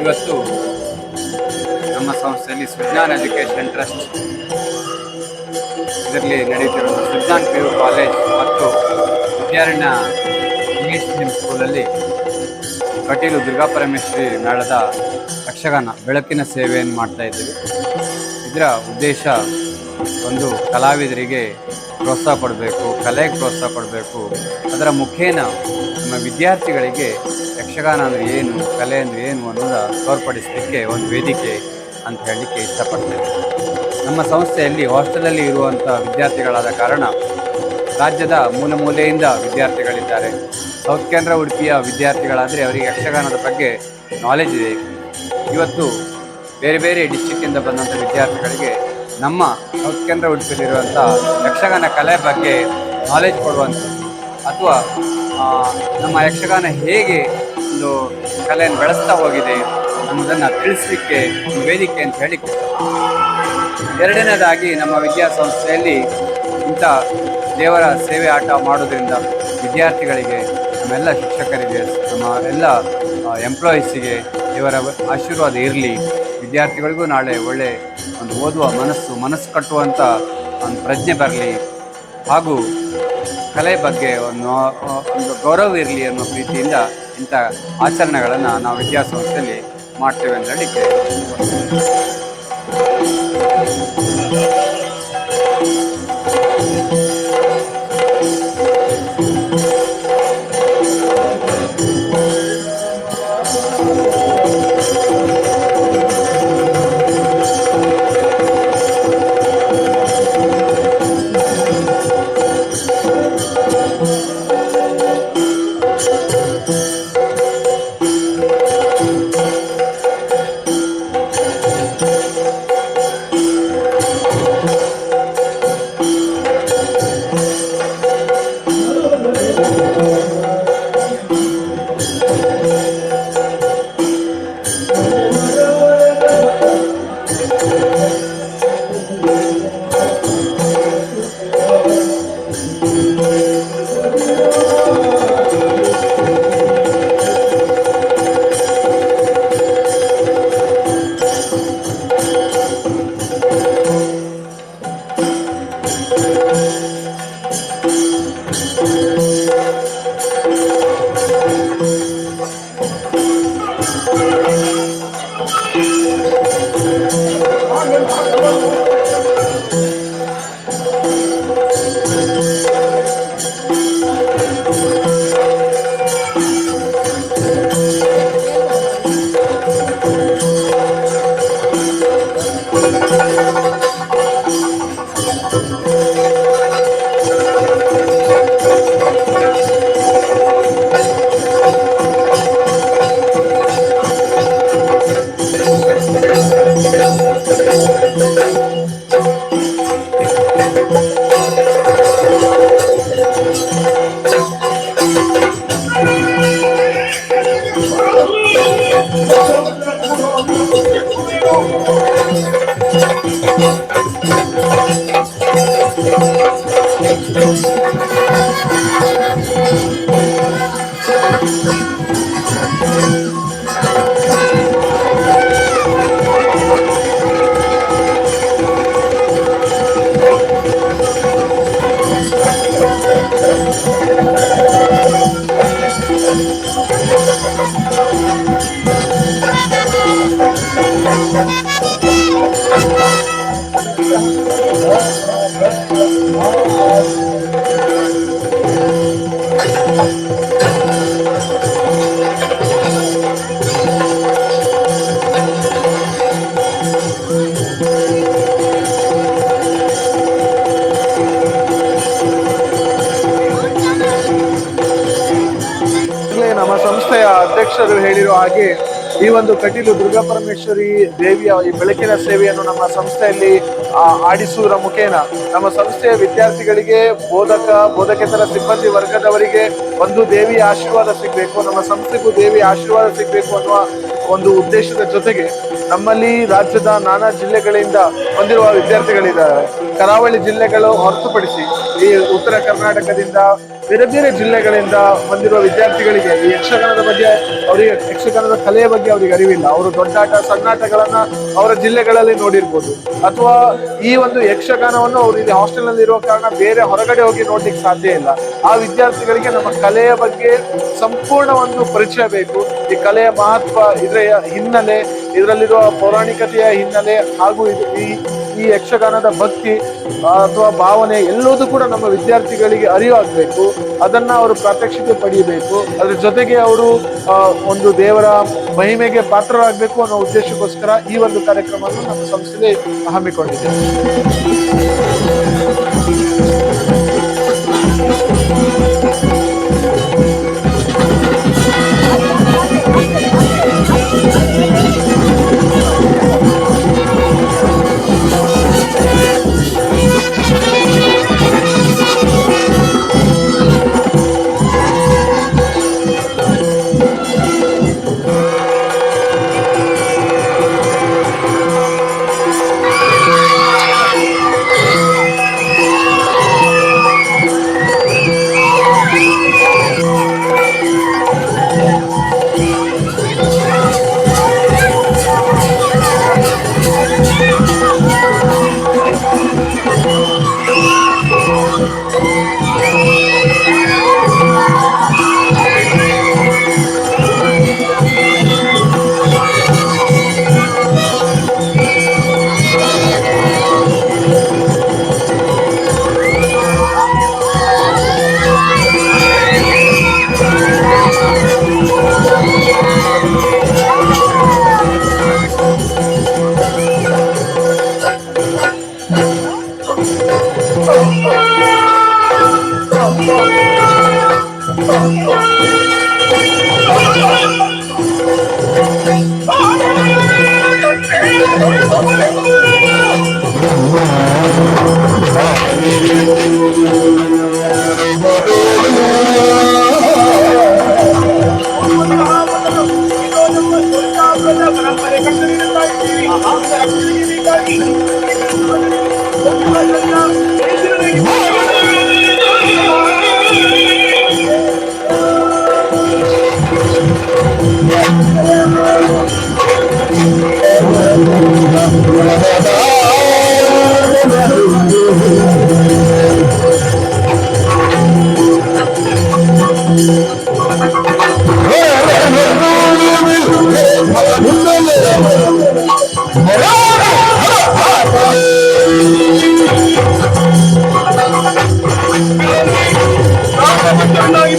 ಇವತ್ತು ನಮ್ಮ ಸಂಸ್ಥೆಯಲ್ಲಿ ಸುಜ್ಞಾನ್ ಎಜುಕೇಷನ್ ಟ್ರಸ್ಟ್ ಇದರಲ್ಲಿ ನಡೆಯುತ್ತಿರುವ ಸುಜ್ಞಾನ್ PU ಕಾಲೇಜ್ ಮತ್ತು ವಿದ್ಯಾರಣ್ಯ ಇಂಗ್ಲೀಷ್ ಮೀಡಿಯಂ ಸ್ಕೂಲಲ್ಲಿ ಕಟೀಲು ದುರ್ಗಾಪರಮೇಶ್ವರಿ ಮೇಳದ ಯಕ್ಷಗಾನ ಬೆಳಕಿನ ಸೇವೆಯನ್ನು ಮಾಡ್ತಾ ಇದ್ದೀವಿ. ಇದರ ಉದ್ದೇಶ ಒಂದು ಕಲಾವಿದರಿಗೆ ಪ್ರೋತ್ಸಾಹ ಕೊಡಬೇಕು, ಕಲೆಗೆ ಪ್ರೋತ್ಸಾಹ ಕೊಡಬೇಕು. ಅದರ ಮುಖೇನ ನಮ್ಮ ವಿದ್ಯಾರ್ಥಿಗಳಿಗೆ ಯಕ್ಷಗಾನ ಅಂದರೆ ಏನು, ಕಲೆ ಅಂದರೆ ಏನು ಅನ್ನೋದು ತೋರ್ಪಡಿಸಲಿಕ್ಕೆ ಒಂದು ವೇದಿಕೆ ಅಂತ ಹೇಳಲಿಕ್ಕೆ ಇಷ್ಟಪಡ್ತೇವೆ. ನಮ್ಮ ಸಂಸ್ಥೆಯಲ್ಲಿ ಹಾಸ್ಟೆಲಲ್ಲಿ ಇರುವಂಥ ವಿದ್ಯಾರ್ಥಿಗಳಾದ ಕಾರಣ ರಾಜ್ಯದ ಮೂಲೆ ಮೂಲೆಯಿಂದ ವಿದ್ಯಾರ್ಥಿಗಳಿದ್ದಾರೆ. ಸೌತ್ ಕೇಂದ್ರ ಉಡುಪಿಯ ವಿದ್ಯಾರ್ಥಿಗಳಾದರೆ ಅವರಿಗೆ ಯಕ್ಷಗಾನದ ಬಗ್ಗೆ ನಾಲೆಜ್ ಇದೆ. ಇವತ್ತು ಬೇರೆ ಬೇರೆ ಡಿಸ್ಟಿಕ್ಕಿಂದ ಬಂದಂಥ ವಿದ್ಯಾರ್ಥಿಗಳಿಗೆ ನಮ್ಮ ಸೌತ್ ಕೇಂದ್ರ ಉಡುಪಿಯಲ್ಲಿರುವಂಥ ಯಕ್ಷಗಾನ ಕಲೆ ಬಗ್ಗೆ ನಾಲೆಜ್ ಕೊಡುವಂಥದ್ದು ಅಥವಾ ನಮ್ಮ ಯಕ್ಷಗಾನ ಹೇಗೆ ಒಂದು ಕಲೆಯನ್ನು ಬೆಳೆಸ್ತಾ ಹೋಗಿದೆ ಅನ್ನೋದನ್ನು ತಿಳಿಸಲಿಕ್ಕೆ ಒಂದು ವೇದಿಕೆ ಅಂತ ಹೇಳಿ. ಎರಡನೇದಾಗಿ ನಮ್ಮ ವಿದ್ಯಾಸಂಸ್ಥೆಯಲ್ಲಿ ಇಂಥ ದೇವರ ಸೇವೆ ಆಟ ಮಾಡೋದ್ರಿಂದ ವಿದ್ಯಾರ್ಥಿಗಳಿಗೆ, ನಮ್ಮೆಲ್ಲ ಶಿಕ್ಷಕರಿಗೆ, ನಮ್ಮ ಎಲ್ಲ ಎಂಪ್ಲಾಯೀಸಿಗೆ ದೇವರ ಆಶೀರ್ವಾದ ಇರಲಿ. ವಿದ್ಯಾರ್ಥಿಗಳಿಗೂ ನಾಳೆ ಒಳ್ಳೆ ಒಂದು ಓದುವ ಮನಸ್ಸು ಕಟ್ಟುವಂಥ ಒಂದು ಪ್ರಜ್ಞೆ ಬರಲಿ, ಹಾಗೂ ಕಲೆ ಬಗ್ಗೆ ಒಂದು ಗೌರವ ಇರಲಿ ಅನ್ನೋ ಪ್ರೀತಿಯಿಂದ ಇಂಥ ಆಚರಣೆಗಳನ್ನು ನಾವು ವಿದ್ಯಾಸಂಸ್ಥೆಯಲ್ಲಿ ಮಾಡ್ತೇವೆ ಅಂತ ಹೇಳಲಿಕ್ಕೆ. ನಮ್ಮ ಸಂಸ್ಥೆಯ ಅಧ್ಯಕ್ಷರು ಹೇಳಿರೋ ಹಾಗೆ ಈ ಒಂದು ಕಟೀಲು ದುರ್ಗಾಪರಮೇಶ್ವರಿ ದೇವಿಯ ಈ ಬೆಳಕಿನ ಸೇವೆಯನ್ನು ನಮ್ಮ ಸಂಸ್ಥೆಯಲ್ಲಿ ಆಡಿಸುವುದರ ಮುಖೇನ ನಮ್ಮ ಸಂಸ್ಥೆಯ ವಿದ್ಯಾರ್ಥಿಗಳಿಗೆ ಬೋಧಕೇತರ ಸಿಬ್ಬಂದಿ ವರ್ಗದವರಿಗೆ ಒಂದು ದೇವಿಯ ಆಶೀರ್ವಾದ ಸಿಗಬೇಕು, ನಮ್ಮ ಸಂಸ್ಥೆಗೂ ದೇವಿಯ ಆಶೀರ್ವಾದ ಸಿಗಬೇಕು ಅನ್ನುವ ಒಂದು ಉದ್ದೇಶದ ಜೊತೆಗೆ ನಮ್ಮಲ್ಲಿ ರಾಜ್ಯದ ನಾನಾ ಜಿಲ್ಲೆಗಳಿಂದ ಬಂದಿರುವ ವಿದ್ಯಾರ್ಥಿಗಳಿದ್ದಾರೆ. ಕರಾವಳಿ ಜಿಲ್ಲೆಗಳು ಹೊರತುಪಡಿಸಿ ಈ ಉತ್ತರ ಕರ್ನಾಟಕದಿಂದ ಬೇರೆ ಬೇರೆ ಜಿಲ್ಲೆಗಳಿಂದ ಬಂದಿರುವ ವಿದ್ಯಾರ್ಥಿಗಳಿಗೆ ಈ ಯಕ್ಷಗಾನದ ಬಗ್ಗೆ ಅವರಿಗೆ, ಯಕ್ಷಗಾನದ ಕಲೆಯ ಬಗ್ಗೆ ಅವರಿಗೆ ಅರಿವಿಲ್ಲ. ಅವರು ದೊಡ್ಡಾಟ ಸಣ್ಣಾಟಗಳನ್ನ ಅವರ ಜಿಲ್ಲೆಗಳಲ್ಲಿ ನೋಡಿರ್ಬೋದು, ಅಥವಾ ಈ ಒಂದು ಯಕ್ಷಗಾನವನ್ನು ಅವರು ಇಲ್ಲಿ ಹಾಸ್ಟೆಲ್ ನಲ್ಲಿ ಇರುವ ಕಾರಣ ಬೇರೆ ಹೊರಗಡೆ ಹೋಗಿ ನೋಡ್ಲಿಕ್ಕೆ ಸಾಧ್ಯ ಇಲ್ಲ. ಆ ವಿದ್ಯಾರ್ಥಿಗಳಿಗೆ ನಮ್ಮ ಕಲೆಯ ಬಗ್ಗೆ ಸಂಪೂರ್ಣ ಒಂದು ಪರಿಚಯ ಬೇಕು. ಈ ಕಲೆಯ ಮಹತ್ವ, ಇದರ ಹಿನ್ನೆಲೆ, ಇದರಲ್ಲಿರುವ ಪೌರಾಣಿಕತೆಯ ಹಿನ್ನೆಲೆ ಹಾಗೂ ಈ ಯಕ್ಷಗಾನದ ಭಕ್ತಿ ಅಥವಾ ಭಾವನೆ ಎಲ್ಲದೂ ಕೂಡ ನಮ್ಮ ವಿದ್ಯಾರ್ಥಿಗಳಿಗೆ ಅರಿವಾಗಬೇಕು. ಅದನ್ನ ಅವರು ಪ್ರಾತ್ಯಕ್ಷಿಕೆ ಪಡೆಯಬೇಕು. ಅದ್ರ ಜೊತೆಗೆ ಅವರು ಒಂದು ದೇವರ ಮಹಿಮೆಗೆ ಪಾತ್ರರಾಗಬೇಕು ಅನ್ನೋ ಉದ್ದೇಶಕ್ಕೋಸ್ಕರ ಈ ಒಂದು ಕಾರ್ಯಕ್ರಮವನ್ನು ನಮ್ಮ ಸಂಸ್ಥೆಯಲ್ಲಿ ಹಮ್ಮಿಕೊಂಡಿದ್ದೇವೆ.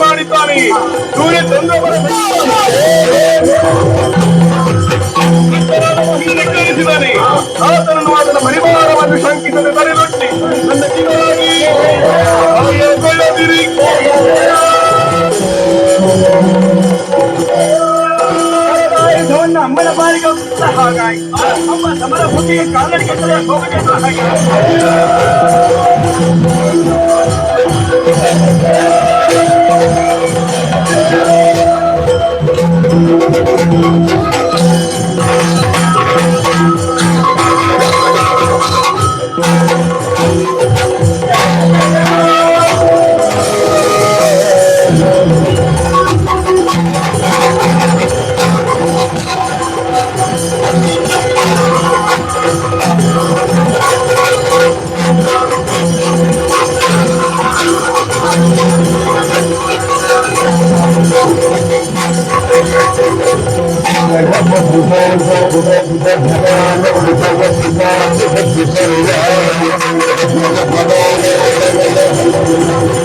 ಮಾಡಿದ್ದಾನೆ ಸೂರ್ಯ ಚಂದ್ರವರ ಕಳಿಸಿದ್ದಾನೆ. ಆತನನ್ನು ಆತನ ಪರಿವಾರವನ್ನು ಶಂಕಿಸದೆ ತಡೆಗಟ್ಟಿ ನನ್ನ ಜೀವನಾಗಿ ಕೊಳ್ಳದಿರಿ. ಅಮ್ಮನ ಬಾರಿಗೆ ಹಾಗಾಗಿ ಅಮ್ಮ ಸಮರ ಭೂಮಿಗೆ ಕಾಲಡಿಗೆ ಹೋಗಬೇಕು. Thank you.